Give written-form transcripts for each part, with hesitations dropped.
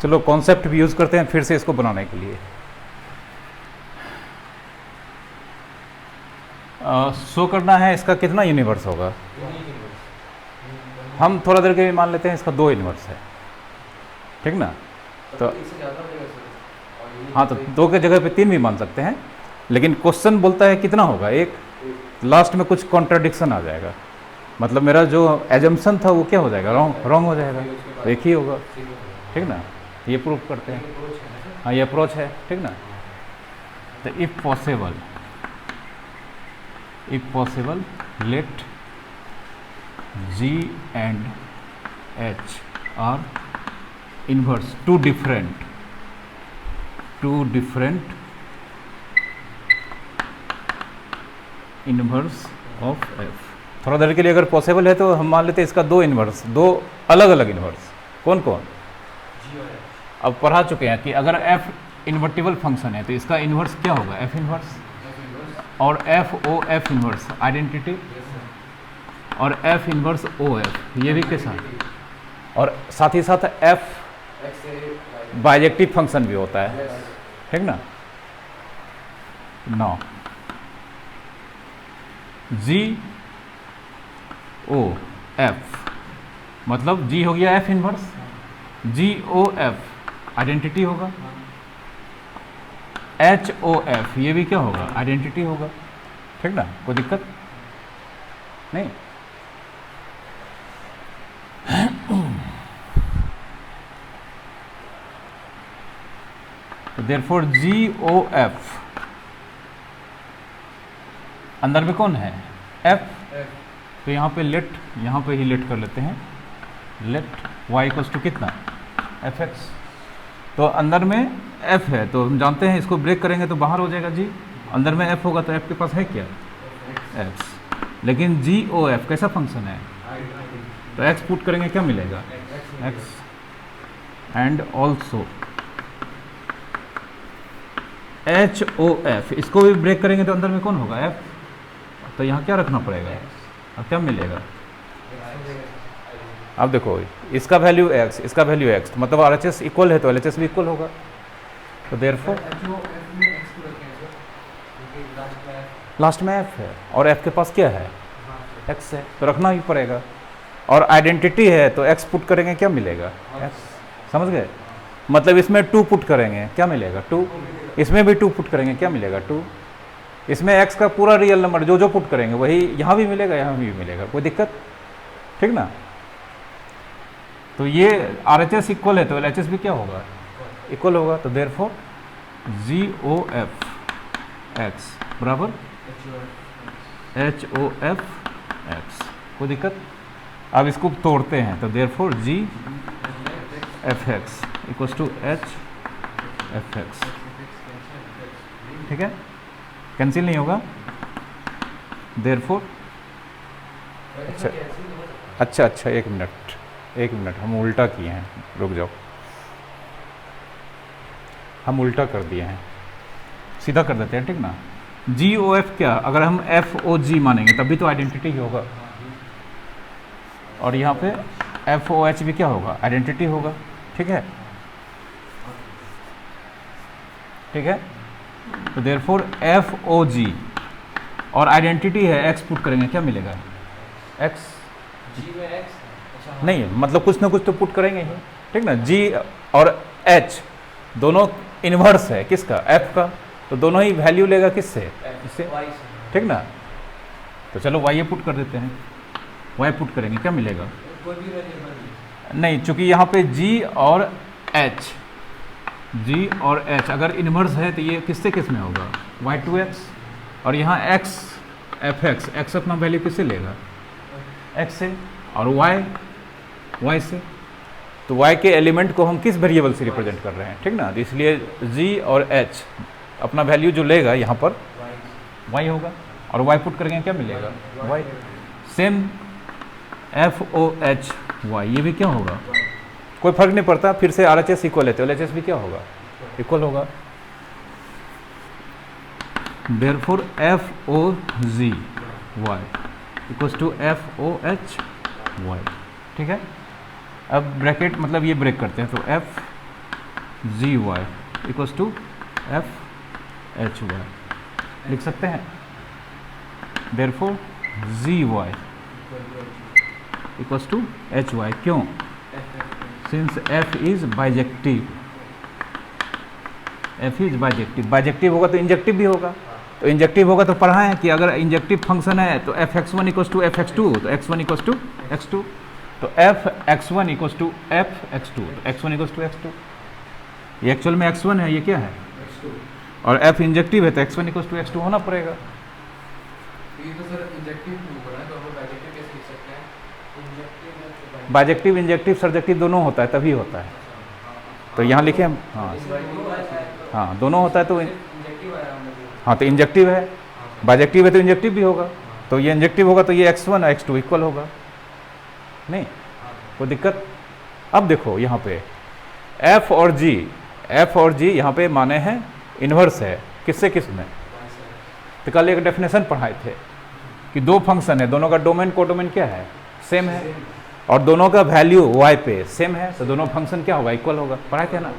चलो कॉन्सेप्ट भी यूज़ करते हैं फिर से इसको बनाने के लिए। शो करना है इसका कितना यूनिवर्स होगा। हम थोड़ा देर के लिए मान लेते हैं इसका 2 यूनिवर्स है, ठीक ना। तो हाँ, तो 2 के जगह पे 3 भी मान सकते हैं, लेकिन क्वेश्चन बोलता है कितना होगा, एक। लास्ट में कुछ कॉन्ट्राडिक्शन आ जाएगा, मतलब मेरा जो एजम्पशन था वो क्या हो जाएगा, रॉन्ग हो जाएगा, तो एक ही होगा, ठीक ना। ये प्रूफ करते हैं, हाँ ये अप्रोच है, ठीक ना। तो if possible let G and H are inverse, two different inverse of F। थोड़ा देर के लिए अगर पॉसिबल है तो हम मान लेते हैं इसका 2 इनवर्स, 2 अलग अलग इनवर्स। कौन कौन? अब पढ़ा चुके हैं कि अगर F इन्वर्टिबल फंक्शन है तो इसका इनवर्स क्या होगा, F इनवर्स, और F इनवर्स आइडेंटिटी, और F इनवर्स OF ये भी के साथ, और साथ ही साथ F बाइजेक्टिव फंक्शन भी होता है, ठीक ना। नौ GOF मतलब G हो गया F इनवर्स, GOF आइडेंटिटी होगा, HOF ये भी क्या होगा, आइडेंटिटी होगा, ठीक ना, कोई दिक्कत नहीं। तो देयरफॉर GOF अंदर में कौन है, F। तो यहाँ पे यहाँ पे ही लेट कर लेते हैं, लेट y इक्वल्स टू कितना, fx। तो अंदर में f है तो हम जानते हैं इसको ब्रेक करेंगे तो बाहर हो जाएगा g, अंदर में f होगा तो f के पास है क्या, x। लेकिन GOF कैसा फंक्शन है, तो x पुट करेंगे क्या मिलेगा, x। एंड ऑल्सो HOF इसको भी ब्रेक करेंगे तो अंदर में कौन होगा, f। तो यहाँ क्या रखना पड़ेगा, अब क्या मिलेगा, अब देखो इसका वैल्यू x, इसका वैल्यू x, तो मतलब RHS इक्वल है तो LHS भी इक्वल होगा। तो देयरफॉर लास्ट में f है और f के पास क्या है, x है, तो रखना ही पड़ेगा। और आइडेंटिटी है तो x पुट करेंगे क्या मिलेगा, x। समझ गए, मतलब इसमें 2 पुट करेंगे क्या मिलेगा, 2। इसमें भी 2 पुट करेंगे क्या मिलेगा, 2। इसमें x का पूरा रियल नंबर जो पुट करेंगे वही यहाँ भी मिलेगा, यहाँ भी मिलेगा, कोई दिक्कत, ठीक ना। तो ये RHS इक्वल है तो LHS भी क्या होगा, इक्वल होगा। तो देयरफॉर GOF x बराबर HOF x, कोई दिक्कत। अब इसको तोड़ते हैं तो therefore GFX equals to HFX, ठीक है, कैंसिल नहीं होगा। देयरफॉर अच्छा एक मिनट हम उल्टा किए हैं, रुक जाओ, हम उल्टा कर दिए हैं, सीधा कर देते हैं, ठीक ना। GOF क्या, अगर हम FOG मानेंगे तब भी तो आइडेंटिटी ही होगा, और यहाँ पे FOH भी क्या होगा, आइडेंटिटी होगा, ठीक है, ठीक है। तो देयरफॉर FOG और आइडेंटिटी है x पुट करेंगे क्या मिलेगा, x। G में x नहीं, मतलब कुछ ना कुछ तो पुट करेंगे ही, ठीक ना। G और H दोनों इन्वर्स है किसका, F का, तो दोनों ही वैल्यू लेगा किससे, इससे, ठीक ना। तो चलो y पुट कर देते हैं, y पुट करेंगे क्या मिलेगा, नहीं, चूंकि यहाँ पे G और H अगर इन्वर्स है तो ये किससे किस में होगा, y2x, और यहाँ x fx अपना वैल्यू किससे लेगा, x से, और y से। तो y के एलिमेंट को हम किस वेरिएबल से रिप्रेजेंट कर रहे हैं, ठीक ना। तो इसलिए G और H अपना वैल्यू जो लेगा यहाँ पर y होगा, और y पुट करेंगे क्या मिलेगा, y। सेम FOH y ये भी क्या होगा, कोई फर्क नहीं पड़ता, फिर से RHS इक्वल है तो LHS भी क्या होगा, इक्वल होगा। Therefore FOG y equals to FOH y, ठीक है। अब ब्रैकेट मतलब ये ब्रेक करते हैं तो G Y equals to F H Y लिख सकते हैं। Therefore G Y equals to H Y, क्यों? Since F is bijective, F is bijective, bijective होगा तो इंजेक्टिव भी होगा, तो इंजेक्टिव होगा तो पढ़ा है कि अगर इंजेक्टिव फंक्शन है तो F X one equals to F X two, तो X one equals to X two, तो F X one equals to F X two, तो X one equals to X two, ये एक्चुअल में X one है, ये क्या है और एफ इंजेक्टिव है तो X one equals to X two होना पड़ेगा। ये तो सर इंजेक्टिव क्यों हो रहा है, तो हम बाइजेक्टिव कैसे लिख सकते हैं? इंजेक्टिव बाइजेक्टिव इंजेक्टिव सर्जेक्टिव दोनों होता है, तभी होता है, तो यहाँ लिखे हम, हाँ हाँ दोनों होता है तो इंजेक्टिव आया हमने, हाँ तो इंजेक्टिव है, बाइजेक्टिव है तो इंजेक्टिव भी होगा, तो ये इंजेक्टिव होगा तो ये x1 और x2 इक्वल होगा, नहीं कोई दिक्कत। अब देखो यहाँ पे f और g यहाँ पे माने हैं इन्वर्स है, किससे किस में? तो कल एक डेफिनेशन पढ़ाए थे कि दो फंक्शन है, दोनों का डोमेन कोडोमेन क्या है, सेम है, और दोनों का वैल्यू y पे सेम है, तो दोनों फंक्शन क्या होगा, इक्वल होगा, पढ़ाए थे ना।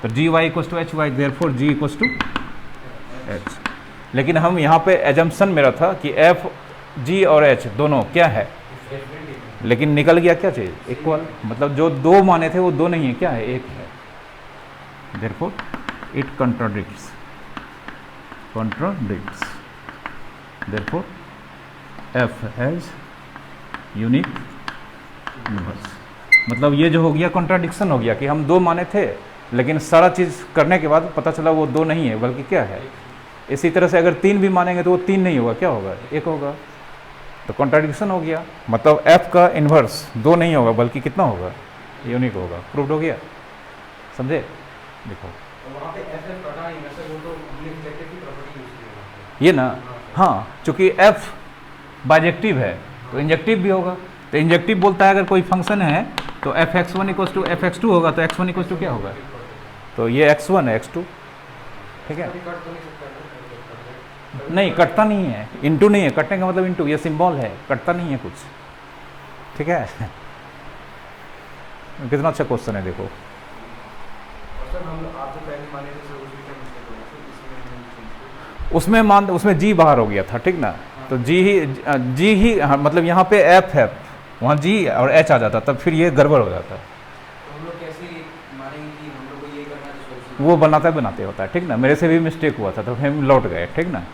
तो G Y equals to H Y, therefore G equals to H. लेकिन हम यहाँ पे एजम्पशन मेरा था कि एफ जी और एच दोनों क्या है, लेकिन निकल गया क्या चीज़, इक्वल, मतलब जो दो माने थे वो दो नहीं है, क्या है, एक है, therefore it contradicts, therefore F has unique inverse. मतलब ये जो हो गया कॉन्ट्राडिक्शन हो गया कि हम दो माने थे, लेकिन सारा चीज़ करने के बाद पता चला वो दो नहीं है बल्कि क्या है। इसी तरह से अगर तीन भी मानेंगे तो वो तीन नहीं होगा, क्या होगा, एक होगा, तो कॉन्ट्राडिक्शन हो गया। मतलब f का इन्वर्स दो नहीं होगा बल्कि कितना होगा, यूनिक होगा, प्रूव्ड हो गया, समझे। देखो तो वहाँ पे एफ एफ कटा नहीं, वैसे वो तो हमने इंजेक्टिव की प्रॉपर्टी यूज की है ये ना, हाँ चूंकि f बाइजेक्टिव है तो इंजेक्टिव भी होगा, तो इंजेक्टिव बोलता है अगर कोई फंक्शन है तो F X one equals to F X two होगा, तो एक्स वन इक्वल्स टू क्या होगा, तो ये x1 है x2, ठीक है। कट तो नहीं सकता, नहीं कटता नहीं है, इंटू नहीं है, कटने का मतलब इंटू, ये सिंबल है, कटता नहीं है कुछ, ठीक है। कितना अच्छा क्वेश्चन है, देखो और सर हम आप जो पहले माने थे सर उसमें क्या मिस्टेक हो गया, उसमें जी बाहर हो गया था, ठीक ना, तो जी ही हाँ, मतलब यहाँ पे एफ है, वहाँ जी और एच आ जाता, तब फिर ये गड़बड़ हो जाता, तो हम लोग कैसे मानेंगे कि हम लोग को ये करना है तो सोल्यूशन वो बनाते होता है, ठीक ना, मेरे से भी मिस्टेक हुआ था तो हम लौट गए, ठीक ना।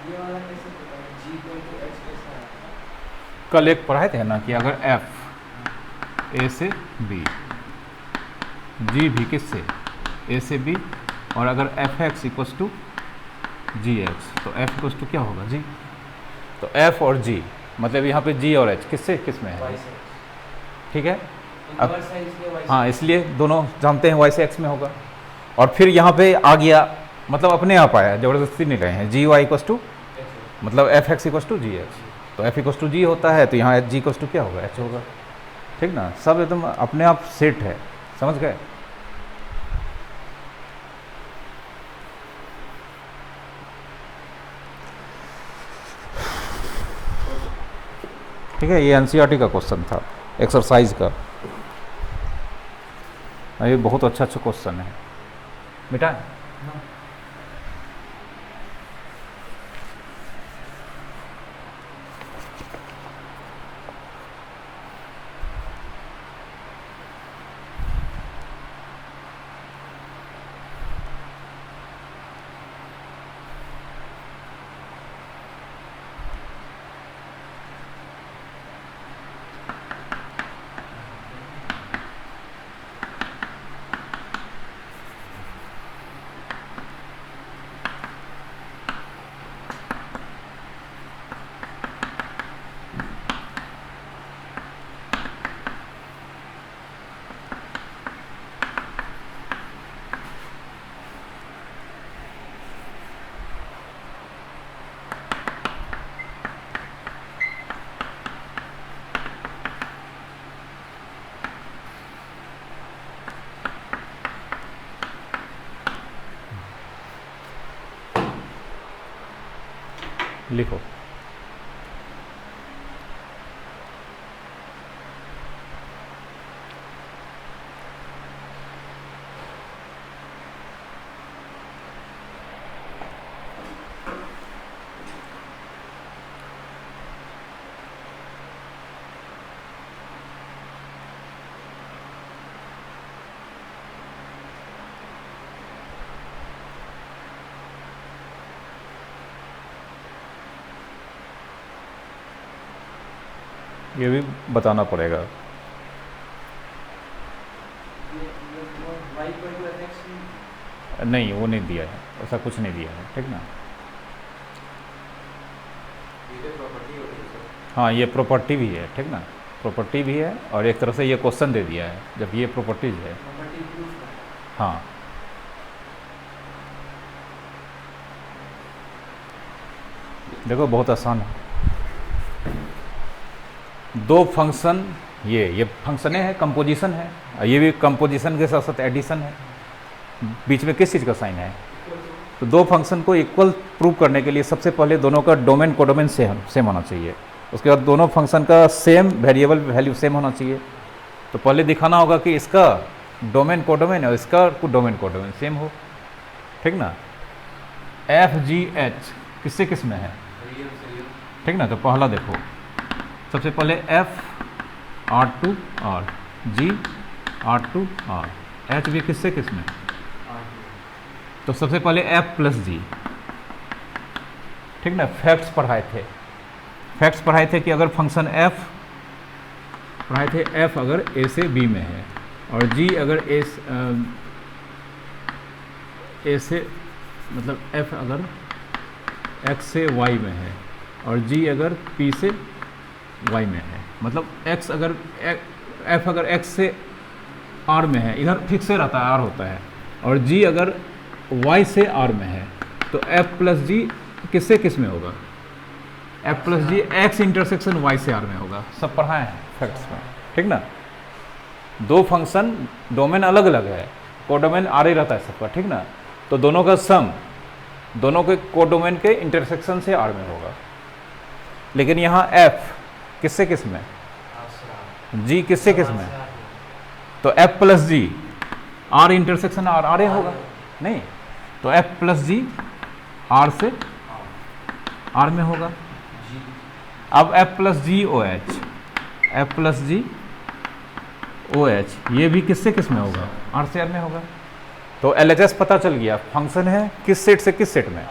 ये वाला कैसे पता है जी इक्वल टू एच कैसा है? कल एक पढ़ाए थे ना कि अगर एफ ए से बी, जी भी किससे ए से बी, और अगर F X equals to G X, तो एफ इक्वस टू क्या होगा जी। तो एफ और जी मतलब यहाँ पे जी और एच किससे किस में है, वाई से ठीक है। अब इन्वर्स है इसलिए वाई से। हाँ, इसलिए दोनों जानते हैं वाई से एक्स में होगा, और फिर यहाँ पे आ गया मतलब अपने आप आया, ज़बरदस्ती नहीं रहे हैं। जी वाई इक्वस टू मतलब F X equals to G X, तो एफ इक्वस टू जी होता है, तो यहाँ एच जी इक्वस टू क्या होगा, एच होगा, ठीक ना। सब एकदम अपने आप सेट है, समझ गए। ठीक है, ये एनसीईआरटी का क्वेश्चन था एक्सरसाइज का। ये बहुत अच्छा क्वेश्चन है बेटा। लिखो। ये भी बताना पड़ेगा। Y equal to F X नहीं, वो नहीं दिया है, ऐसा कुछ नहीं दिया है, ठीक ना। ये तो प्रॉपर्टी हो रही है सर। हाँ, ये प्रॉपर्टी भी है, ठीक ना, प्रॉपर्टी भी है, और एक तरह से ये क्वेश्चन दे दिया है जब ये प्रॉपर्टीज है। प्रॉपर्टी प्रूफ है। हाँ, देखो बहुत आसान है। दो फंक्शन, ये फंक्शने है, कंपोजिशन है, और ये भी कंपोजिशन के साथ साथ एडिशन है। बीच में किस चीज़ का साइन है, तो दो फंक्शन को इक्वल प्रूव करने के लिए सबसे पहले दोनों का डोमेन कोडोमेन सेम होना चाहिए। उसके बाद दोनों फंक्शन का सेम वेरिएबल वैल्यू सेम होना चाहिए। तो पहले दिखाना होगा कि इसका डोमेन कोडोमेन और इसका डोमेन कोडोमेन सेम हो, ठीक ना। एफ जी एच किससे किस में है, रियल से रियल। ठीक ना। तो पहला देखो, सबसे पहले F R to R, G R to R, H भी किससे किस में। तो सबसे पहले एफ प्लस जी, ठीक ना। फैक्ट्स पढ़ाए थे कि अगर फंक्शन एफ पढ़ाए थे, एफ अगर ए से बी में है और जी अगर ए से मतलब एफ अगर एक्स से वाई में है और जी अगर पी से वाई में है, मतलब एक्स अगर एफ अगर एक्स से आर में है, इधर फिक्स रहता है आर होता है, और जी अगर वाई से आर में है, तो एफ प्लस जी किससे किस में होगा, एफ प्लस जी एक्स इंटरसेक्शन वाई से आर में होगा। सब पढ़ाए हैं फैक्ट्स में, ठीक ना। दो फंक्शन डोमेन अलग अलग है, कोडोमेन आर ही रहता है सबका, ठीक ना। तो दोनों का सम दोनों के कोडोमेन के इंटरसेक्शन से आर में होगा। लेकिन यहाँ एफ किससे किस में, जी किससे किस में, तो F plus G R intersection R R होगा नहीं, तो एफ प्लस जी आर से आर में होगा। अब F plus G O H, F plus G O H ये भी किससे किस में होगा, आर से आर में होगा। तो एल एच एस पता चल गया, फंक्शन है किस सेट से किस सेट में,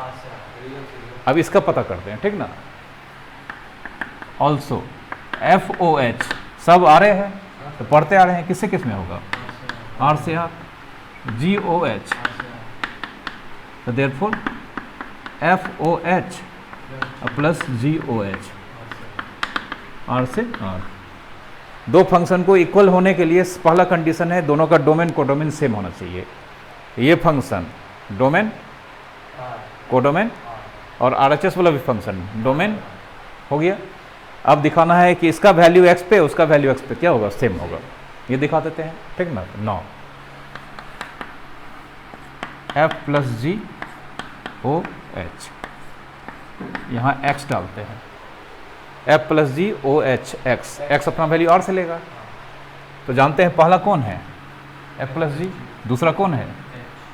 अब इसका पता करते हैं, ठीक ना। ऑल्सो FOH सब आ रहे हैं तो पढ़ते आ रहे हैं, किससे किस में होगा, R से R, GOH, तो therefore FOH plus GOH, R से R। दो फंक्शन को इक्वल होने के लिए पहला कंडीशन है दोनों का डोमेन कोडोमेन सेम होना चाहिए। ये फंक्शन डोमेन कोडोमेन और RHS वाला भी फंक्शन डोमेन हो गया। अब दिखाना है कि इसका वैल्यू x पे उसका वैल्यू x पे क्या होगा, सेम होगा। ये दिखा देते हैं, ठीक ना। नौ F प्लस GOH, यहाँ x डालते हैं, F प्लस GOH x अपना वैल्यू R से लेगा। तो जानते हैं पहला कौन है, F प्लस G, दूसरा कौन है,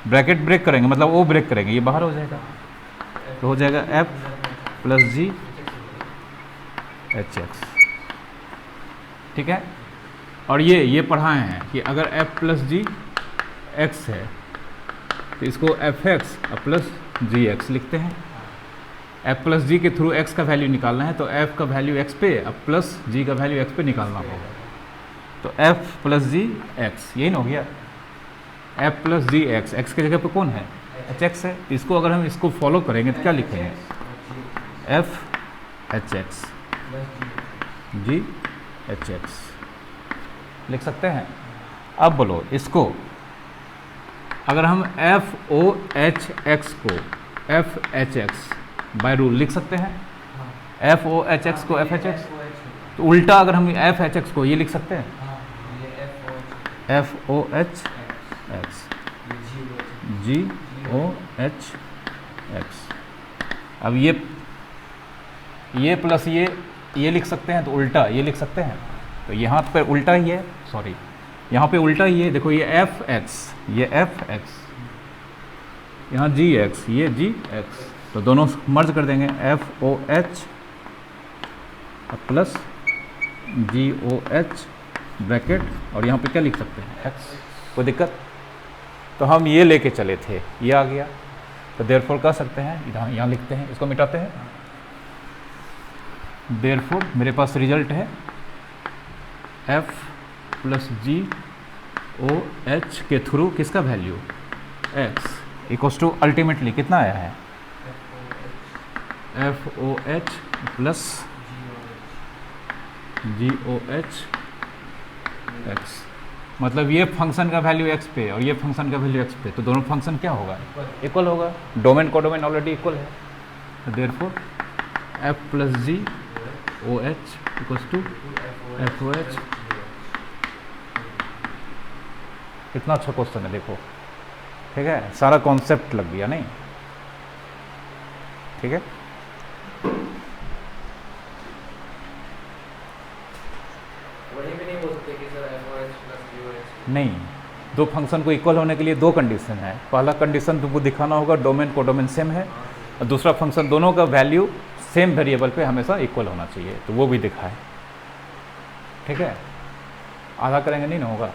ब्रैकेट ब्रेक करेंगे मतलब वो ब्रेक करेंगे, ये बाहर हो जाएगा, तो हो जाएगा F प्लस GHX, ठीक है। और ये पढ़ाए हैं कि अगर F प्लस GX है तो इसको FX प्लस GX लिखते हैं। F प्लस G के थ्रू x का वैल्यू निकालना है तो F का वैल्यू x पे अब प्लस G का वैल्यू x पे निकालना होगा, तो F प्लस GX यही ना हो गया। F प्लस GX, x के जगह पे कौन है, HX है। इसको अगर हम इसको फॉलो करेंगे तो क्या लिखेंगे, FHX GHX लिख सकते हैं। अब बोलो इसको अगर हम FOHX को FHX बाय रूल लिख सकते हैं, FOHX को FHX, तो उल्टा अगर हम FHX को ये लिख सकते हैं FOHX GOHX। अब ये प्लस ये लिख सकते हैं तो उल्टा ये लिख सकते हैं, तो यहाँ पे उल्टा ही है, सॉरी यहाँ पे उल्टा ही है। देखो ये FX, ये FX, यहाँ GX, ये GX, तो दोनों मर्ज कर देंगे FOH प्लस GOH ब्रैकेट, और यहाँ पे क्या लिख सकते हैं X, कोई दिक्कत। तो हम ये लेके चले थे, ये आ गया, तो देयरफॉर कर सकते हैं, यहाँ लिखते हैं, इसको मिटाते हैं। देयरफॉर मेरे पास रिजल्ट है F प्लस GOH के थ्रू किसका value X equals to ultimately कितना आया है FOH प्लस GOH X। मतलब ये फंक्शन का वैल्यू x पे और ये फंक्शन का वैल्यू x पे, तो दोनों फंक्शन क्या होगा, इक्वल होगा। डोमेन कोडोमेन ऑलरेडी इक्वल है, तो therefore F plus GOH equals to FOH। कितना अच्छा क्वेश्चन है, देखो ठीक है, सारा कॉन्सेप्ट लग गया नहीं, ठीक है। नहीं, दो फंक्शन को इक्वल होने के लिए दो कंडीशन है। पहला कंडीशन तुमको दिखाना होगा डोमेन कोडोमेन सेम है, और दूसरा फंक्शन दोनों का वैल्यू सेम वेरिएबल पे हमेशा इक्वल होना चाहिए, तो वो भी दिखा है, ठीक है। आधा करेंगे नहीं ना होगा।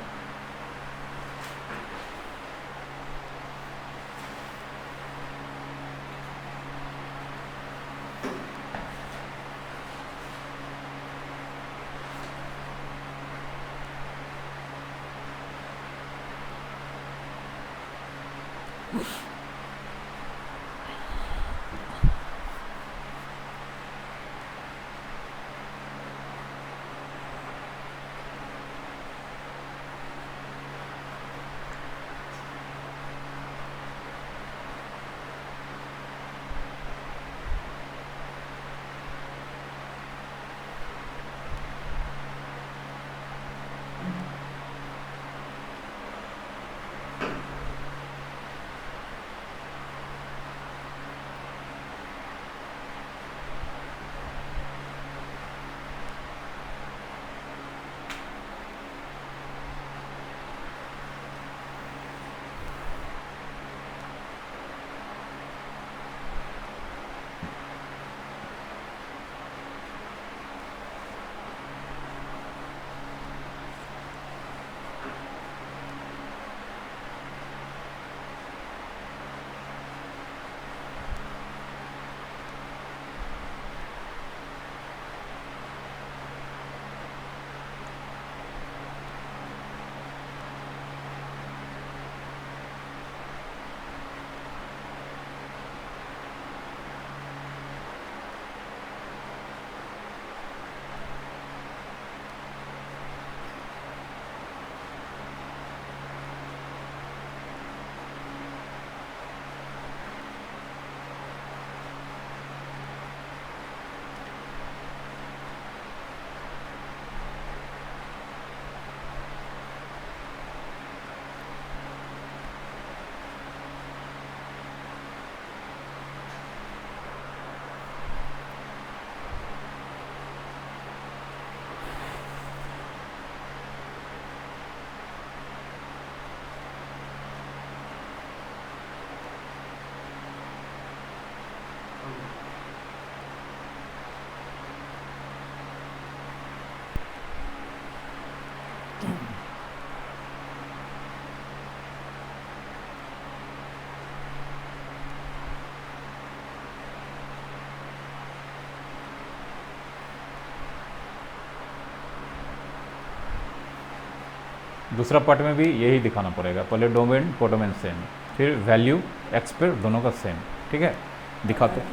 दूसरा पार्ट में भी यही दिखाना पड़ेगा, पहले डोमेन कोडोमेन सेम, फिर वैल्यू एक्स पे दोनों का सेम। ठीक है, दिखाते हैं।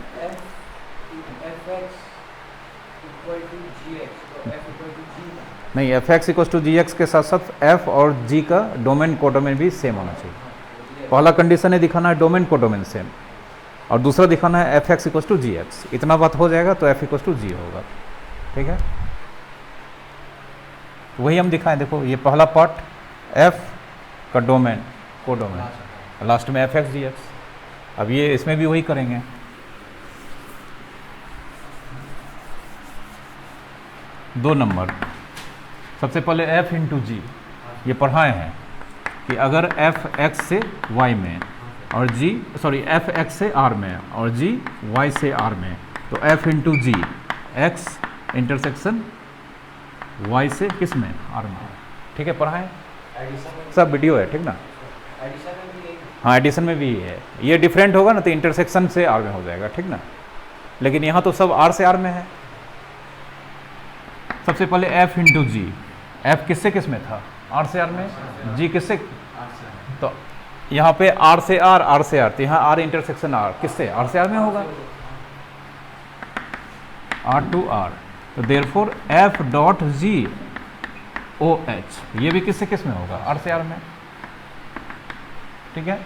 नहीं, F X equal to G X के साथ साथ एफ और जी का डोमेन कोडोमेन भी सेम होना चाहिए। पहला कंडीशन है दिखाना है डोमेन कोडोमेन सेम, और दूसरा दिखाना है F X equal to G X. इतना बात हो जाएगा तो एफ इक्वल टू जी होगा। ठीक है, वही हम दिखाएं। देखो ये पहला पार्ट एफ का डोमेन कोडोमेन, लास्ट में एफ एक्स जी एक्स। अब ये इसमें भी वही करेंगे। दो नंबर, सबसे पहले एफ इंटू जी, ये पढ़ाए हैं कि अगर एफ एक्स से वाई में और जी एफ एक्स से आर में और जी वाई से आर में, तो एफ इंटू जी एक्स इंटरसेक्शन वाई से किस में, आर में। ठीक है, पढ़ाएं, सब वीडियो है। ठीक ना, हाँ एडिशन में भी है। ये डिफरेंट होगा ना तो इंटरसेक्शन से आर में हो जाएगा। ठीक ना, लेकिन यहाँ तो सब आर से आर में है। सबसे पहले एफ इंटू जी, एफ किससे किस में था, आर से आर में, जी किससे, तो यहाँ पे आर से आर से आर, तो यहाँ आर इंटरसेक्शन आर किससे, आर से आर में होगा, आर टू आर। तो therefore F dot G O H, ये भी किससे किस में होगा, आर से आर में। ठीक है,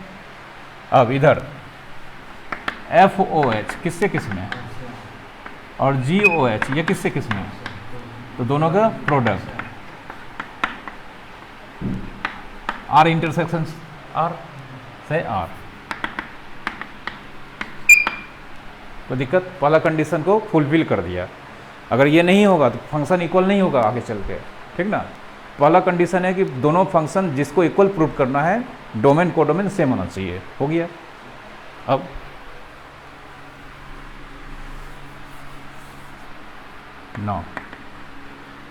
अब इधर एफ ओ एच किससे किस में, और जी ओ एच ये किससे किस में, तो दोनों का प्रोडक्ट, आर इंटरसेक्शन आर से आर। तो दिक्कत, पहला कंडीशन को फुलफिल कर दिया। अगर ये नहीं होगा तो फंक्शन इक्वल नहीं होगा आगे चल के। ठीक ना, पहला कंडीशन है कि दोनों फंक्शन जिसको इक्वल प्रूव करना है डोमेन कोडोमेन सेम होना चाहिए। हो गया। अब नौ,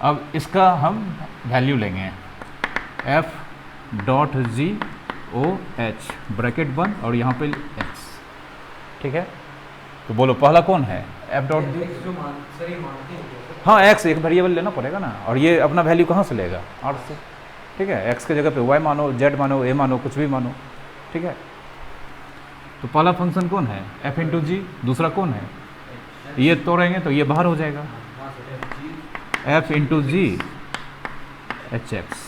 अब इसका हम वैल्यू लेंगे, F dot G O H bracket बंद और यहाँ पे एक्स। ठीक है, तो बोलो पहला कौन है, एफ डॉट जी, हाँ एक्स एक वेरिएबल लेना पड़ेगा ना, और ये अपना वैल्यू कहाँ से लेगा, आर से। ठीक है, एक्स के जगह पे वाई मानो, जेड मानो, ए मानो, कुछ भी मानो। ठीक है, तो पहला फंक्शन कौन है, एफ इंटू जी, दूसरा कौन है, ये तोड़ेंगे तो ये बाहर हो जाएगा, एफ इंटू जी एच एक्स,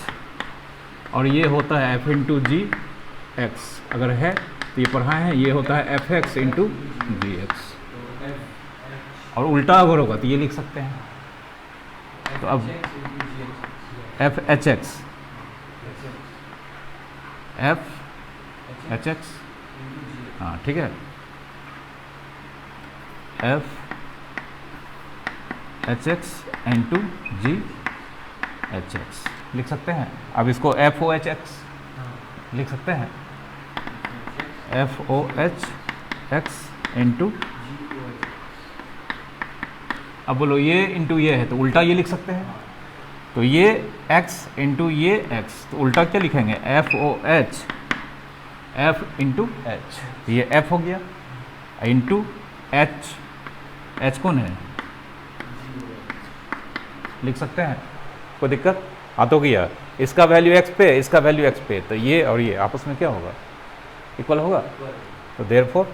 और ये होता है एफ इंटू जी एक्स, अगर है तो ये पढ़ाए हैं, ये होता है एफ एक्स इंटू जी एक्स, और उल्टा अगर होगा तो ये लिख सकते हैं। तो अब F H x, F H x, हाँ ठीक है, एफ एच एक्स इंटू जी एच एक्स लिख सकते हैं। अब इसको एफ ओ एच एक्स लिख सकते हैं, F O H X into, अब बोलो ये इंटू ये है तो उल्टा ये लिख सकते हैं, तो ये x इंटू ये x, तो उल्टा क्या लिखेंगे, F O H, F into H, ये f हो गया, इंटू एच, एच कौन है लिख सकते हैं, कोई दिक्कत आ तो गया। इसका वैल्यू x पे, इसका वैल्यू x पे, तो ये और ये आपस में क्या होगा, इक्वल होगा। तो देयरफॉर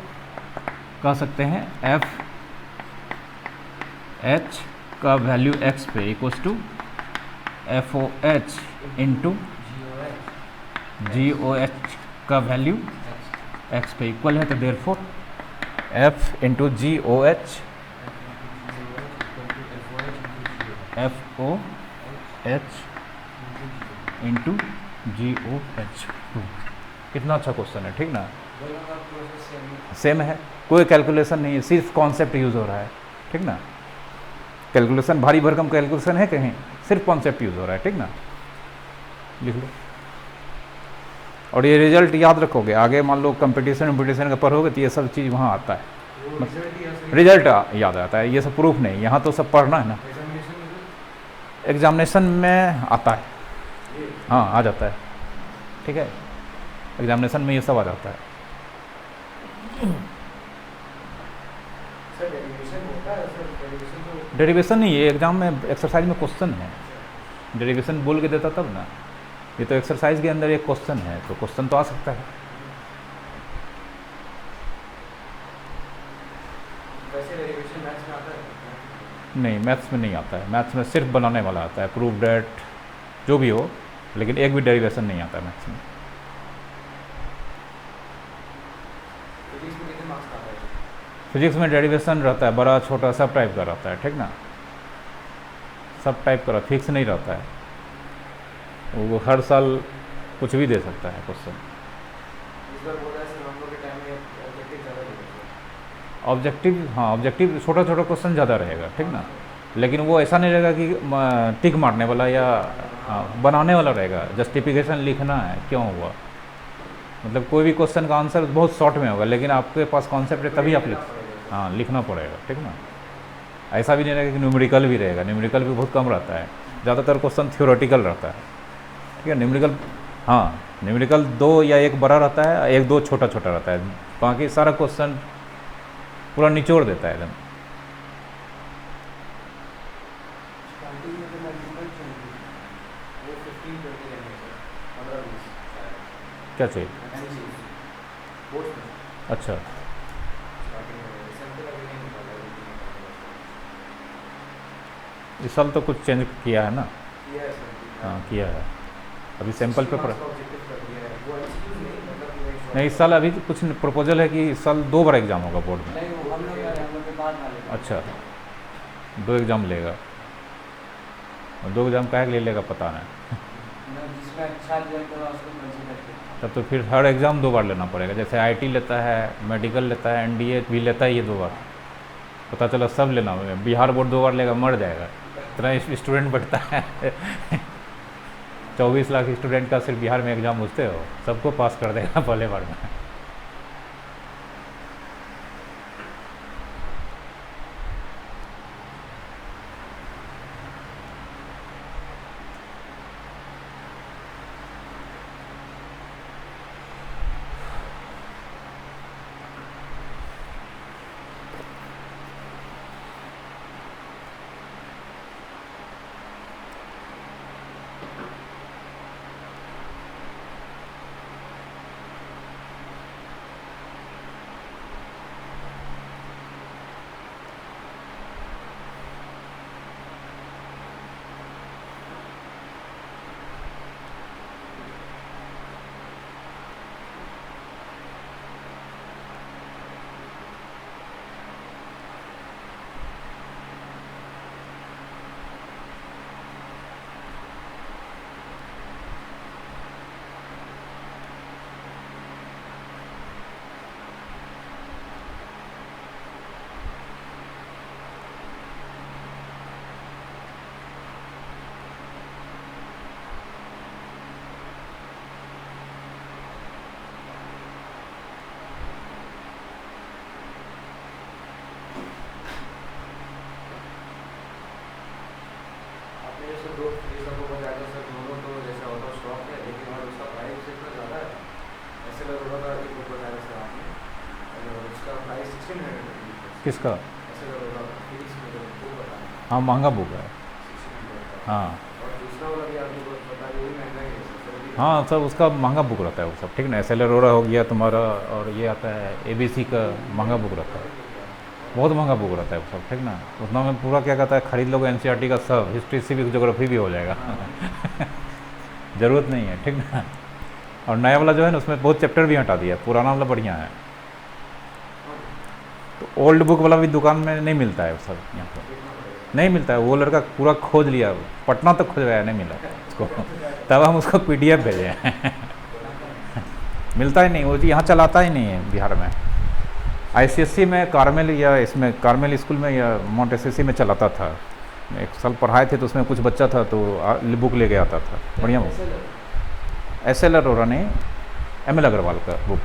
कह सकते हैं एफ एच का वैल्यू x पे equals to F O H into G O H का वैल्यू x पे इक्वल है, तो therefore f into G O H, F O H into G O H two. कितना अच्छा क्वेश्चन है, ठीक ना, सेम है, कोई कैलकुलेशन नहीं है, सिर्फ कॉन्सेप्ट यूज़ हो रहा है। ठीक ना, कैलकुलेशन भारी भरकम कैलकुलेशन है कहीं, सिर्फ कॉन्सेप्ट यूज़ हो रहा है। ठीक ना, लिख लो, और ये रिजल्ट याद रखोगे, आगे मान लो कंपटीशन का पढ़ोगे तो ये सब चीज़ वहाँ आता है, रिजल्ट याद आता है, ये सब प्रूफ नहीं, यहाँ तो सब पढ़ना है ना। एग्जामिनेशन में आता है, हाँ आ जाता है। ठीक है, एग्जामिनेशन में ये सब आ जाता है। डेरिवेशन नहीं, ये एग्जाम में एक्सरसाइज में क्वेश्चन है, डेरिवेशन बोल के देता तब ना, ये तो एक्सरसाइज के अंदर एक क्वेश्चन है, तो क्वेश्चन तो आ सकता है। वैसे डेरिवेशन मैथ्स में आता है? नहीं, मैथ्स में नहीं आता है। मैथ्स में सिर्फ बनाने वाला आता है, प्रूव डेट जो भी हो, लेकिन एक भी डेरिवेशन नहीं आता है मैथ्स में। फिजिक्स में कितने मार्क्स का आता है? फिजिक्स में डेरिवेशन रहता है, बड़ा छोटा सब टाइप का रहता है, ठीक ना, सब टाइप का फिक्स नहीं रहता है, वो हर साल कुछ भी दे सकता है क्वेश्चन। इस बार बोल रहा है सर हम लोग के टाइम में ऑब्जेक्टिव ज़्यादा देते ऑब्जेक्टिव, हाँ ऑब्जेक्टिव छोटा छोटा क्वेश्चन ज़्यादा रहेगा, ठीक ना, लेकिन वो ऐसा नहीं रहेगा कि टिक मारने वाला या बनाने वाला रहेगा। जस्टिफिकेशन लिखना है क्यों हुआ, मतलब कोई भी क्वेश्चन का आंसर बहुत शॉर्ट में होगा, लेकिन आपके पास कॉन्सेप्ट है तभी आप लिखना पड़ेगा, ठीक ना। ऐसा भी नहीं रहेगा कि न्यूमेरिकल भी रहेगा, न्यूमेरिकल भी बहुत कम रहता है, ज़्यादातर क्वेश्चन थ्योरेटिकल रहता है, ठीक है। न्यूमेरिकल, हाँ न्यूमेरिकल 2 या 1 बड़ा रहता है, 1-2 छोटा छोटा रहता है, बाकी सारा क्वेश्चन पूरा निचोड़ देता है एकदम। स्टार्टिंग में तो मल्टीपल चाहिए, वो 15-20 रहेंगे सर, 15-20 क्या चाहिए? बोर्ड्स में अच्छा, स्टार्टिंग में सैंपल अभी नहीं निकाला है, इस साल तो कुछ चेंज किया है ना। किया है सर। हाँ किया है, अभी सैंपल पेपर, ऑब्जेक्टिव कर दिया है वो एक्सक्यूज नहीं, मतलब कि वही नहीं इस साल अभी कुछ प्रपोजल है कि इस साल 2 बार एग्ज़ाम होगा बोर्ड में। नहीं, वो हम लोग के बाद ना लेंगे। अच्छा, 2 एग्ज़ाम लेगा, और 2 एग्ज़ाम काहे के लिए लेगा पता नहीं। जिसमें अच्छा रिजल्ट होगा उसको कंसीडर किया। तब तो फिर हर एग्ज़ाम 2 बार लेना पड़ेगा, जैसे आईटी लेता है, मेडिकल लेता है, एनडीए भी लेता है, ये 2 बार, पता चला सब लेना होगा। बिहार बोर्ड 2 बार लेगा, मर जाएगा, इतना स्टूडेंट बढ़ता है। 24 लाख स्टूडेंट का सिर्फ बिहार में एग्ज़ाम पूछते हो, सबको पास कर देगा पहले बार में। आपने जैसे दो ये सब को बताया था सर, दोनों तो जैसा होता है स्टॉक है, लेकिन और उसका प्राइस इतना ज़्यादा है। ऐसे लगा का एक बुक बताया सर आपने, और उसका प्राइस 1600 किसका? ऐसे लगा फिजिक्स में जो बुक बताया हाँ महंगा बुक है, 1600 का। हाँ और दूसरा वाला भी आपने बुक बताया वो भी महंगा ही है सर, वो भी हाँ सब उसका महंगा बुक रहता है वो सब, ठीक ना। एस एल अरोरा हो गया तुम्हारा, और ये आता है एबीसी का महंगा बुक रहता है, बहुत महंगा बुक रहता है वो सब, ठीक ना। उतना में पूरा क्या कहता है, खरीद लोगे एनसीईआरटी का सब, हिस्ट्री सिविक ज्योग्राफी भी हो जाएगा। ज़रूरत नहीं है, ठीक ना। और नया वाला जो है ना उसमें बहुत चैप्टर भी हटा दिया, पुराना वाला बढ़िया है। तो ओल्ड बुक वाला भी दुकान में नहीं मिलता है वो सब, यहाँ पर नहीं मिलता है। वो लड़का पूरा खोज लिया, पटना तक खोज गया, नहीं मिला उसको, तब हम उसको PDF भेजे हैं। मिलता ही नहीं, वो यहाँ चलाता ही नहीं है बिहार में। ICSE में कार्मेल या इसमें कार्मेल स्कूल में या मोंटेसेसी में चलाता था, एक साल पढ़ाए थे, तो उसमें कुछ बच्चा था तो बुक लेके आता था, बढ़िया बुक। SL अरोरा नहीं, ML अग्रवाल का बुक।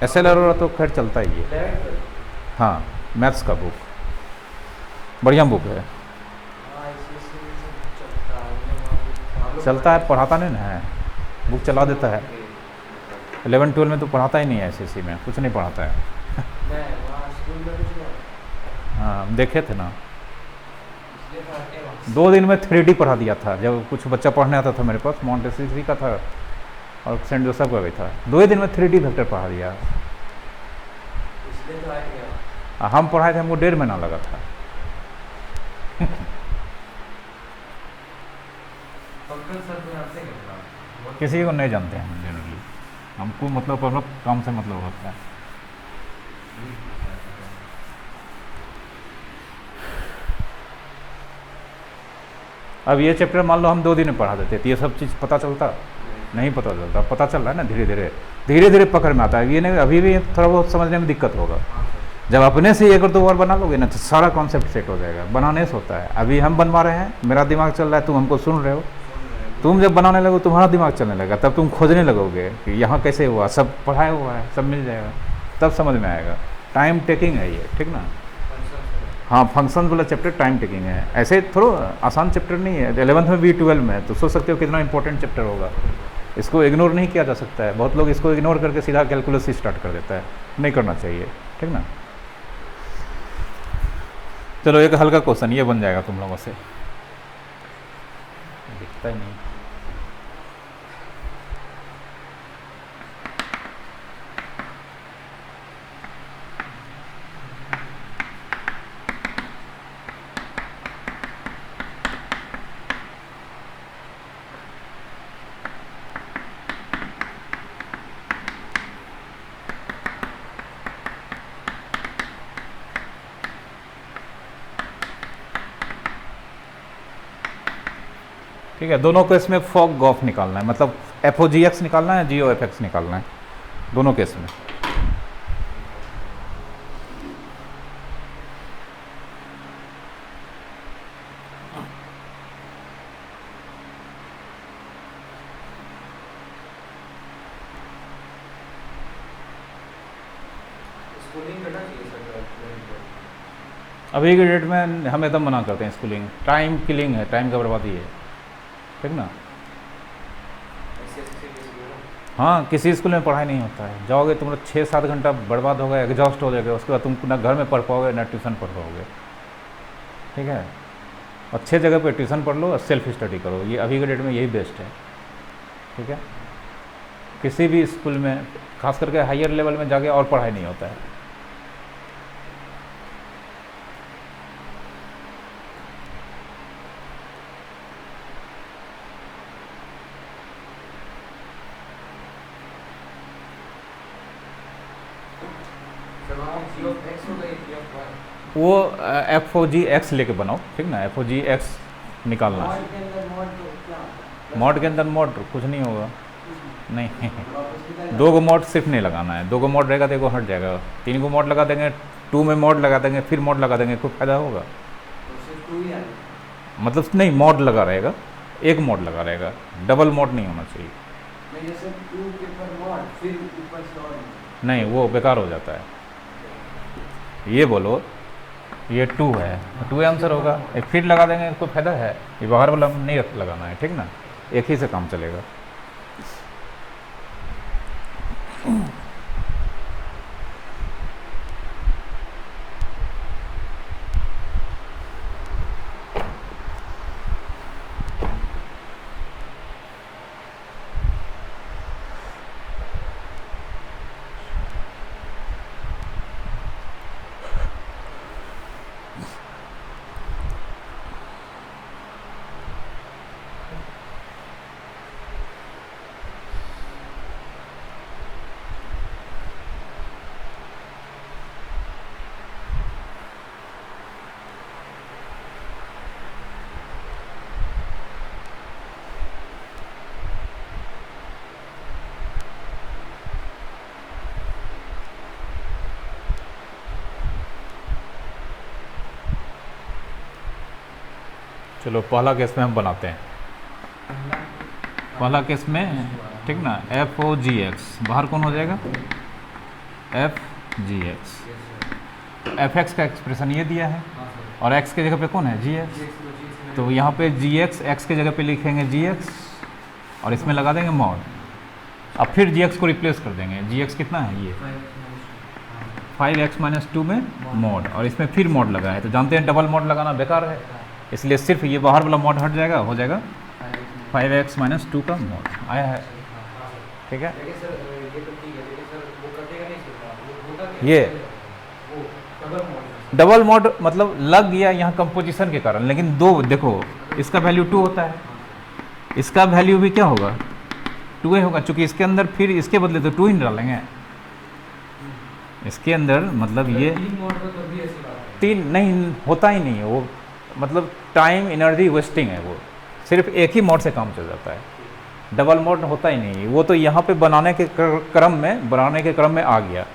SL अरोरा तो खैर चलता ही है, हाँ मैथ्स का बुक, बढ़िया बुक है, चलता है, पढ़ाता नहीं ना है, बुक चला देता है। 11-12 में तो पढ़ाता ही नहीं है, SSC में कुछ नहीं पढ़ाता है। हाँ हम देखे थे ना, ये पढ़ाते हैं 2 दिन में 3D पढ़ा दिया था। जब कुछ बच्चा पढ़ने आता था मेरे पास, मॉन्टेसरी का था और सेंट जोसेफ का भी था, 2 ही दिन में 3D वेक्टर पढ़ा दिया। इसलिए तो आए थे आप। हम पढ़ाए थे, हमको 1.5 महीना लगा था। पंकज सर को जानते हैं क्या? किसी को नहीं जानते हैं हम जनरली, हमको मतलब अपना काम से मतलब होता है। अब ये चैप्टर मान लो हम 2 दिन में पढ़ा देते तो ये सब चीज़ पता चलता? नहीं पता चलता। पता चल रहा है ना, धीरे धीरे धीरे धीरे पकड़ में आता है। ये नहीं, अभी भी थोड़ा बहुत समझने में दिक्कत होगा। हाँ सर। जब अपने से 1 और 2 बार बना लोगे ना तो सारा कॉन्सेप्ट सेट हो जाएगा। बनाने से होता है, अभी हम बनवा रहे हैं, मेरा दिमाग चल रहा है, तुम हमको सुन रहे हो। तुम जब बनाने लगो तुम्हारा दिमाग चलने लगेगा, तब तुम खोजने लगोगे कि यहाँ कैसे हुआ, सब पढ़ाया हुआ है, सब मिल जाएगा, तब समझ में आएगा। टाइम टेकिंग है ये, ठीक ना। हाँ, फंक्शन वाला चैप्टर टाइम टेकिंग है, ऐसे थोड़ा आसान चैप्टर नहीं है। 11th में भी 12 में, तो सोच सकते हो कितना इंपॉर्टेंट चैप्टर होगा। इसको इग्नोर नहीं किया जा सकता है। बहुत लोग इसको इग्नोर करके सीधा कैलकुलस ही स्टार्ट कर देता है, नहीं करना चाहिए, ठीक ना। चलो एक हल्का क्वेश्चन ये बन जाएगा तुम लोगों से, दिखता ही नहीं। ठीक है, दोनों केस में फॉग गॉफ निकालना है, मतलब FOGX निकालना है, GOFX निकालना है, दोनों केस में। स्कूलिंग करना चाहिए सर। अभी के डेट में हम एकदम मना करते हैं स्कूलिंग, टाइम किलिंग है, टाइम का बर्बादी है, ठीक ना। हाँ, किसी स्कूल में पढ़ाई नहीं होता है। जाओगे तुम 6-7 घंटा बर्बाद होगा, एग्जॉस्ट हो जाएगा, उसके बाद तुम ना घर में पढ़ पाओगे ना ट्यूशन पढ़ पाओगे, ठीक है। अच्छे जगह पे ट्यूशन पढ़ लो और सेल्फ स्टडी करो, ये अभी के डेट में यही बेस्ट है, ठीक है। किसी भी स्कूल में खास करके हायर लेवल में जाके और पढ़ाई नहीं होता है। वो FOGX लेके बनाओ, ठीक ना, FOGX निकालना है। मॉड के अंदर मॉड कुछ नहीं होगा, नहीं 2 गो मॉड सिर्फ नहीं लगाना है। 2 गो मॉड रहेगा तो एगो हट जाएगा, 3 गो मॉड लगा देंगे, 2 में मॉड लगा देंगे, फिर मॉड लगा देंगे, कोई फायदा होगा? मतलब नहीं, मॉड लगा रहेगा, एक मॉड लगा रहेगा, डबल मॉड नहीं होना चाहिए। नहीं, वो बेकार हो जाता है। ये बोलो ये 2 है, 2 आंसर होगा, एक फिर लगा देंगे, कोई फायदा है? ये बाहर वाला नहीं लगाना है, ठीक ना, एक ही से काम चलेगा। चलो पहला केस में हम बनाते हैं। पहला केस में, ठीक ना, FOGX बाहर कौन हो जाएगा? FGX। FX का एक्सप्रेशन ये दिया है और x के जगह पे कौन है? GX। तो यहाँ पे GX, x के जगह पे लिखेंगे GX और इसमें लगा देंगे मॉड। अब फिर GX को रिप्लेस कर देंगे। GX कितना है? ये 5x - 2 में मॉड, और इसमें फिर मॉड लगा है, तो जानते हैं डबल मॉड लगाना बेकार है, इसलिए सिर्फ ये बाहर वाला मॉड हट जाएगा, हो जाएगा 5x माइनस 2 का मॉड आया है। ठीक है, लेकिन सर ये तो ठीक है, लेकिन सर वो कटेगा नहीं सर, वो होता क्या ये है? वो डबल मॉड डबल मॉड मतलब लग गया यहाँ कंपोजिशन के कारण, लेकिन दो देखो इसका वैल्यू 2 होता है, इसका वैल्यू भी क्या होगा 2 ही होगा, चूंकि इसके अंदर फिर इसके बदले तो 2 ही डालेंगे इसके अंदर, मतलब ये तीन मॉड का तभी ऐसी बात है। 3 नहीं होता ही नहीं है वो, मतलब टाइम एनर्जी वेस्टिंग है वो, सिर्फ एक ही मोड से काम चल जाता है, डबल मोड होता ही नहीं, वो तो यहाँ पे बनाने के क्रम में आ गया,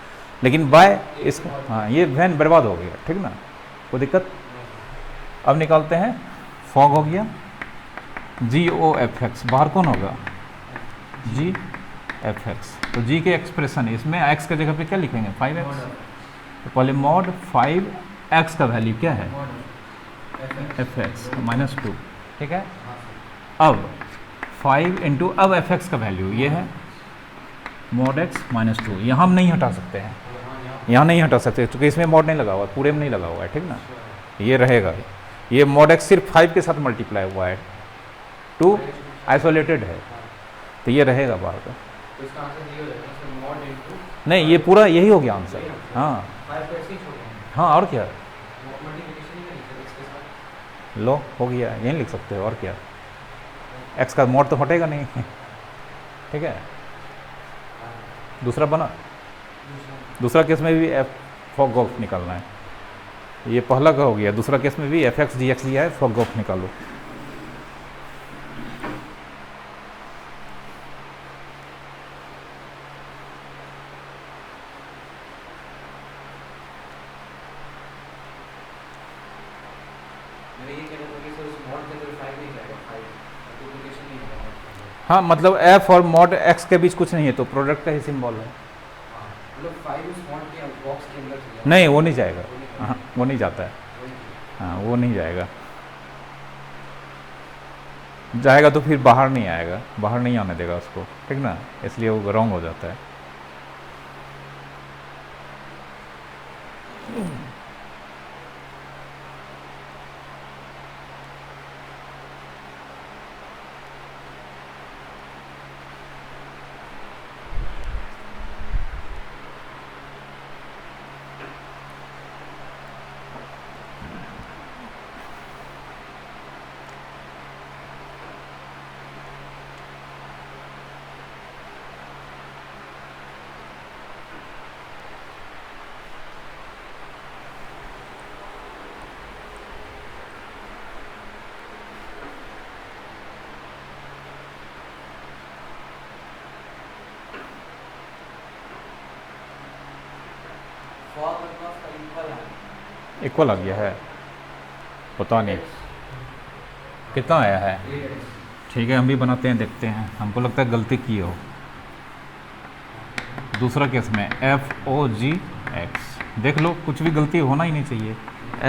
लेकिन बाय इस हाँ ये वैन बर्बाद हो गया। ठीक ना, कोई दिक्कत। अब निकालते हैं, फॉग हो गया GOFX, बाहर कौन होगा GFX, तो G के एक्सप्रेशन इसमें x के जगह पे क्या लिखेंगे 5x, तो पहले मॉड 5x का वैल्यू क्या है fx माइनस 2। ठीक है, अब 5 इंटू अब fx का वैल्यू ये है मॉड x माइनस 2, यहाँ हम नहीं हटा सकते हैं, यहाँ नहीं हटा सकते क्योंकि इसमें मॉड नहीं लगा हुआ, पूरे में नहीं लगा हुआ है। ठीक ना, ये रहेगा, ये मॉड x सिर्फ 5 के साथ मल्टीप्लाई हुआ है, 2 आइसोलेटेड है, तो ये रहेगा बाहर का। तो इसका आंसर ये हो जाएगा सर, मॉड इनटू नहीं ये पूरा यही हो गया आंसर। हाँ 5 को ऐसे ही छोड़ेंगे, हाँ, और क्या मल्टीप्लिकेशन ही नहीं सर इसके साथ। लो हो गया, यही लिख सकते हो, और क्या, x का मॉड तो हटेगा नहीं। ठीक है, दूसरा बना, दूसरा केस में भी f फॉग ऑफ निकालना है, ये पहला का हो गया, दूसरा केस में भी fx dx लिया है, फॉग ऑफ निकालो। मेरा ये कहना था कि सर उस मॉड के अंदर 5 नहीं जाएगा, 5 मल्टीप्लिकेशन नहीं होगा मॉड के अंदर। हाँ मतलब f और मॉड x के बीच कुछ नहीं है, तो प्रोडक्ट का ही सिंबल है। हाँ, मतलब 5 उस मॉड के बॉक्स के अंदर चला नहीं वो नहीं जाएगा, वो नहीं हाँ वो नहीं जाता है, हाँ वो नहीं जाएगा, जाएगा तो फिर बाहर नहीं आएगा, बाहर नहीं आने देगा उसको। ठीक ना, इसलिए वो रॉन्ग हो जाता है। फॉग अक्रॉस का इक्वल है, इक्वल आ गया है, पता नहीं कितना आया है। 8x। ठीक है, हम भी बनाते हैं, देखते हैं, हमको लगता है गलती की हो। दूसरा केस में FOGX, देख लो कुछ भी गलती होना ही नहीं चाहिए,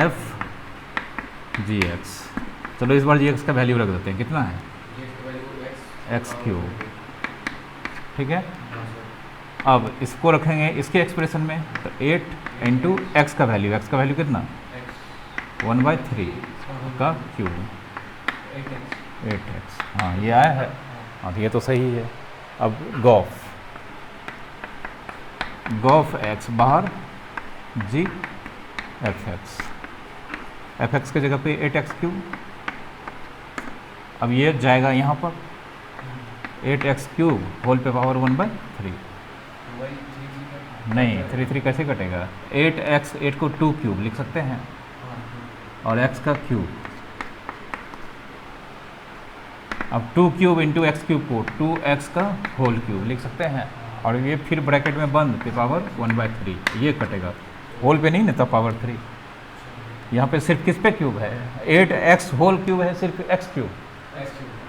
FGX। चलो इस बार GX का वैल्यू रख देते हैं, कितना है ये इसका वैल्यू x x3। ठीक है, अब इसको रखेंगे इसके एक्सप्रेशन में, तो 8 इंटू एक्स का वैल्यू कितना x 1/3 का क्यूब 8x। 8x। हाँ ये आया है, हाँ तो ये तो सही है। अब गॉफ x बाहर GFX, fx के जगह पे 8x3, अब ये जाएगा यहाँ पर 8x3 होल पे पावर 1/3, वही 3 का नहीं 3 कैसे कटेगा, 8 को 2 क्यूब लिख सकते हैं, और x का क्यूब, अब 2 क्यूब इंटू एक्स क्यूब को 2x का होल क्यूब लिख सकते हैं, और ये फिर ब्रैकेट में बंद पे पावर 1/3, ये कटेगा, होल पे नहीं ना, तब पावर 3। यहाँ पे सिर्फ किस पे क्यूब है, 8x होल क्यूब है, सिर्फ x क्यूब,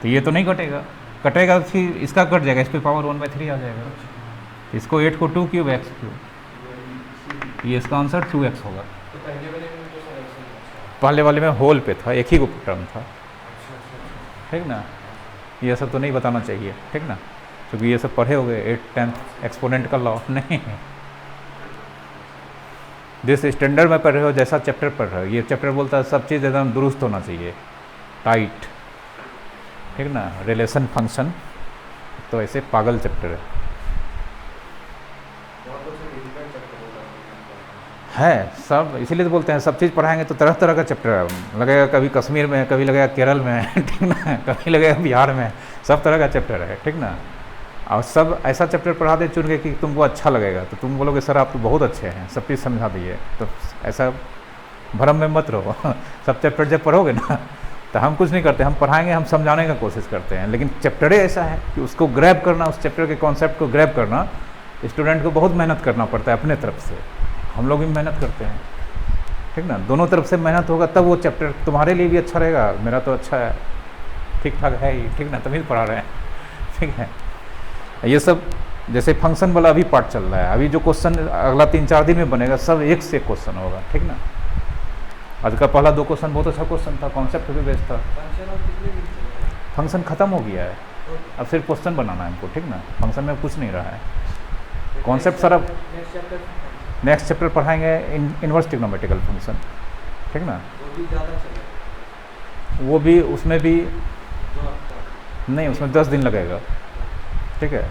तो ये तो नहीं कटेगा, कटेगा फिर इसका कट जाएगा, इस पे पावर 1/3 आ जाएगा, इसको 8 को 2 क्यूब x क्यूब, ये इसका आंसर 2x होगा। तो पहले वाले में तो सर ऐसे ही अच्छा। पहले वाले में होल पे था, एक ही टर्म था। अच्छा। ठीक ना, ये सब तो नहीं बताना चाहिए। ठीक ना, क्योंकि ये सब पढ़े हो गए 8th 10th एक्सपोनेंट का लॉ नहीं, जिस स्टैंडर्ड में पढ़ रहे हो, जैसा चैप्टर पढ़ रहे हो, ये चैप्टर बोलता है सब चीज़ एकदम दुरुस्त होना चाहिए। टाइट, ठीक ना, रिलेशन फंक्शन, तो ऐसे पागल चैप्टर बहुत कुछ डिफिकल्ट चैप्टर होगा है सब, इसीलिए तो बोलते हैं सब चीज़ पढ़ाएंगे तो तरह तरह का चैप्टर है, लगेगा कभी कश्मीर में, कभी लगेगा केरल में ठीक ना, कभी लगेगा बिहार में, सब तरह का चैप्टर है, ठीक ना। और सब ऐसा चैप्टर पढ़ा दे चुन के कि तुमको अच्छा लगेगा, तो तुम बोलोगे सर आप तो बहुत अच्छे हैं, सब चीज़ समझा दिए, तो ऐसा भ्रम में मत रहो सब चैप्टर जब पढ़ोगे ना तो हम कुछ नहीं करते, हम पढ़ाएंगे, हम समझाने का कोशिश करते हैं, लेकिन चैप्टर ऐसा है कि उसको ग्रैब करना, उस चैप्टर के कॉन्सेप्ट को ग्रैब करना स्टूडेंट को बहुत मेहनत करना पड़ता है अपने तरफ से, हम लोग भी मेहनत करते हैं, ठीक ना, दोनों तरफ से मेहनत होगा तब वो चैप्टर तुम्हारे लिए भी अच्छा रहेगा, मेरा तो अच्छा है, ठीक ठाक है ही, ठीक ना, तभी पढ़ा रहे हैं, ठीक है। ये सब जैसे फंक्शन वाला अभी पार्ट चल रहा है, अभी जो क्वेश्चन अगला 3-4 दिन में बनेगा सब एक से एक क्वेश्चन होगा, ठीक ना। आज का पहला 2 क्वेश्चन बहुत अच्छा क्वेश्चन था, कॉन्सेप्ट भी बेस्ट था, फंक्शन और कितने दिन चलेगा फंक्शन खत्म हो गया है, अब सिर्फ क्वेश्चन बनाना है हमको, ठीक ना, फंक्शन में कुछ नहीं रहा है, कॉन्सेप्ट सारा नेक्स्ट चैप्टर नेक्स्ट चैप्टर पढ़ाएंगे इनवर्स ट्रिग्नोमेट्रिकल फंक्शन, ठीक ना, वो भी ज़्यादा चलेगा वो भी उसमें भी 2 हफ्ता नहीं, उसमें 10 दिन लगेगा, ठीक है।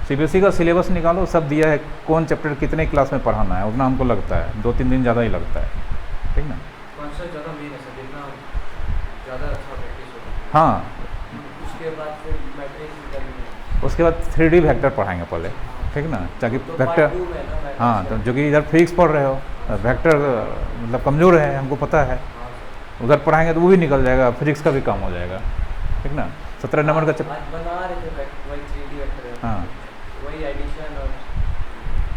सीबीएसई का सिलेबस निकालो, सब दिया है, कौन चैप्टर कितने क्लास में पढ़ाना है, उतना हमको लगता है 2-3 दिन ज़्यादा ही लगता है, ठीक ना। कॉन्सेप्ट ज़्यादा मेन है सर, जितना ज़्यादा अच्छा प्रैक्टिस होगा हाँ, उसके बाद फिर मैट्रिक्स निकालेंगे, उसके बाद 3D वेक्टर पढ़ाएंगे पहले, ठीक ना, ताकि तो वेक्टर, पार्ट 2 में ना मैट्रिक्स हाँ, तो जो कि इधर फिजिक्स पढ़ रहे हो, वेक्टर मतलब कमज़ोर है, हमको पता है, हाँ सर उधर पढ़ाएंगे तो वो भी निकल जाएगा, फिजिक्स का भी काम हो जाएगा, ठीक ना। 17 नंबर का चैप्टर, आज बना रहे थे वही 3D वेक्टर है, हाँ, वही एडिशन और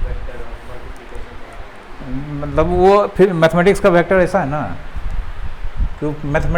वेक्टर और मल्टीप्लिकेशन मतलब वो फिर मैथमेटिक्स का वेक्टर ऐसा है ना, तो मैथमेटिक्स